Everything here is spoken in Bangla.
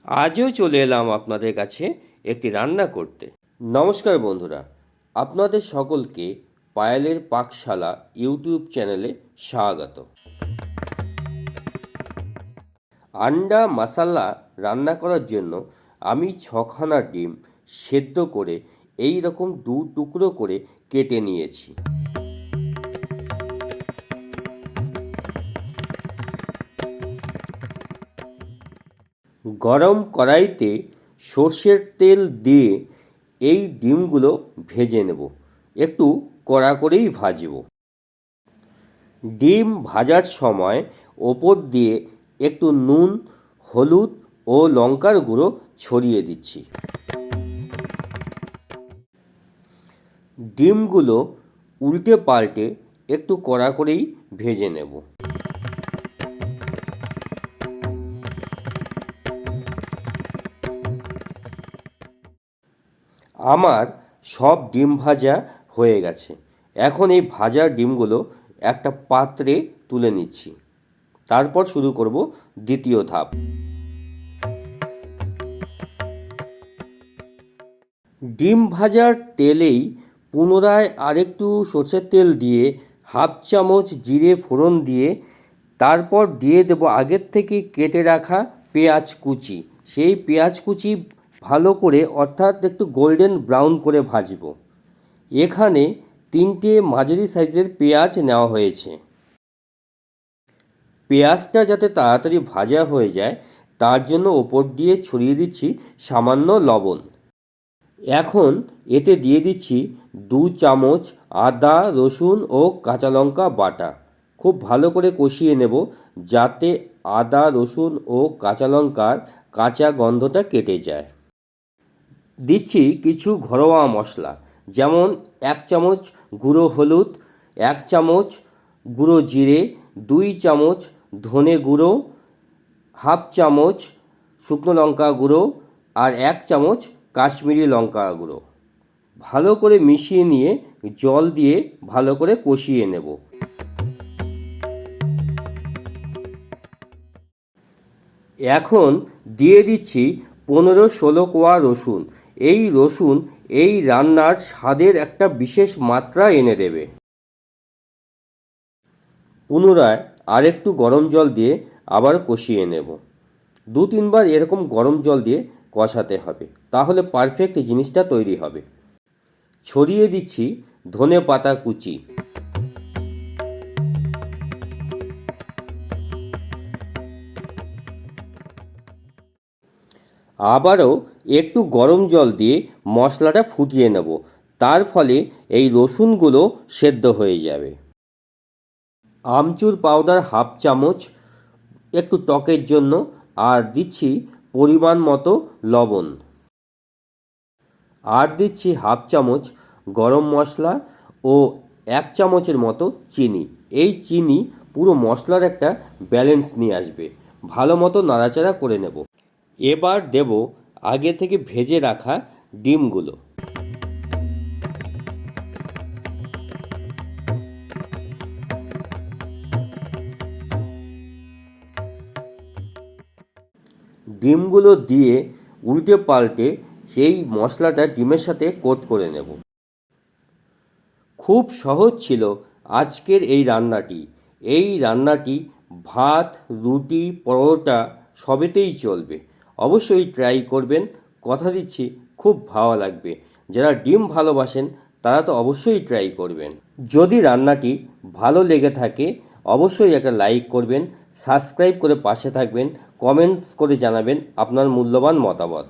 আজও চলে এলাম আপনাদের কাছে একটি রান্না করতে। নমস্কার বন্ধুরা, আপনাদের সকলকে পায়েলের পাকশালা ইউটিউব চ্যানেলে স্বাগত। আন্ডা মশলা রান্না করার জন্য আমি 6খানা ডিম সেদ্ধ করে এই রকম 2 টুকরো করে কেটে নিয়েছি। গরম কড়াইতে সর্ষের তেল দিয়ে এই ডিমগুলো ভেজে নেব, একটু কড়া করেই ভাজব। ডিম ভাজার সময় ওপর দিয়ে একটু নুন, হলুদ ও লঙ্কার গুঁড়ো ছড়িয়ে দিচ্ছি। ডিমগুলো উল্টে পাল্টে একটু কড়া করেই ভেজে নেব। আমার সব ডিম ভাজা হয়ে গেছে। এখন এই ভাজা ডিমগুলো একটা পাত্রে তুলে নিচ্ছি। তারপর শুরু করব দ্বিতীয় ধাপ। ডিম ভাজার তেলেই পুনরায় আরেকটু সর্ষের তেল দিয়ে 1/2 চামচ জিরে ফোড়ন দিয়ে তারপর দিয়ে দেব আগের থেকে কেটে রাখা পেঁয়াজ কুচি। সেই পেঁয়াজ কুচি ভালো করে অর্থাৎ একটু গোল্ডেন ব্রাউন করে ভাজব। এখানে 3টে মাঝারি সাইজের পেঁয়াজ নেওয়া হয়েছে। পেঁয়াজটা যাতে তাড়াতাড়ি ভাজা হয়ে যায় তার জন্য ওপর দিয়ে ছড়িয়ে দিচ্ছি সামান্য লবণ। এখন এতে দিয়ে দিচ্ছি 2 চামচ আদা, রসুন ও কাঁচা লঙ্কা বাটা। খুব ভালো করে কষিয়ে নেব যাতে আদা, রসুন ও কাঁচা লঙ্কার কাঁচা গন্ধটা কেটে যায়। দিচ্ছি কিছু ঘরোয়া মশলা, যেমন 1 চামচ গুঁড়ো হলুদ, 1 চামচ গুঁড়ো জিরে, 2 চামচ ধনে গুঁড়ো, 1/2 চামচ শুকনো লঙ্কা গুঁড়ো আর 1 চামচ কাশ্মীরি লঙ্কা গুঁড়ো। ভালো করে মিশিয়ে নিয়ে জল দিয়ে ভালো করে কষিয়ে নেব। এখন দিয়ে দিচ্ছি 15-16 কোয়া রসুন। এই রসুন এই রান্নার স্বাদের একটা বিশেষ মাত্রা এনে দেবে। পুনরায় আরেকটু গরম জল দিয়ে আবার কষিয়ে নেব। 2-3 বার এরকম গরম জল দিয়ে কষাতে হবে, তাহলে পারফেক্ট জিনিসটা তৈরি হবে। ছড়িয়ে দিচ্ছি ধনে পাতা কুচি। আবারও একটু গরম জল দিয়ে মশলাটা ফুটিয়ে নেব, তার ফলে এই রসুনগুলো সেদ্ধ হয়ে যাবে। আমচুর পাউডার 1/2 চামচ একটু টকের জন্য, আর দিচ্ছি পরিমাণ মতো লবণ, আর দিচ্ছি 1/2 চামচ গরম মশলা ও 1 চামচের মতো চিনি। এই চিনি পুরো মশলার একটা ব্যালেন্স নিয়ে আসবে। ভালো মতো নাড়াচাড়া করে নেব। এবার দেব আগে থেকে ভেজে রাখা ডিমগুলো। ডিমগুলো দিয়ে উল্টে পাল্টে সেই মশলাটা ডিমের সাথে কোট করে নেব। খুব সহজ ছিল আজকের এই রান্নাটি। এই রান্নাটি ভাত, রুটি, পরোটা সবেতেই চলবে। অবশ্যই ট্রাই করবেন, কথা দিচ্ছি খুব ভালো লাগবে। যারা ডিম ভালোবাসেন তারা তো অবশ্যই ট্রাই করবেন। যদি রান্নাটি ভালো লেগে থাকে অবশ্যই একটা লাইক করবেন, সাবস্ক্রাইব করে পাশে থাকবেন, কমেন্টস করে জানাবেন আপনার মূল্যবান মতামত।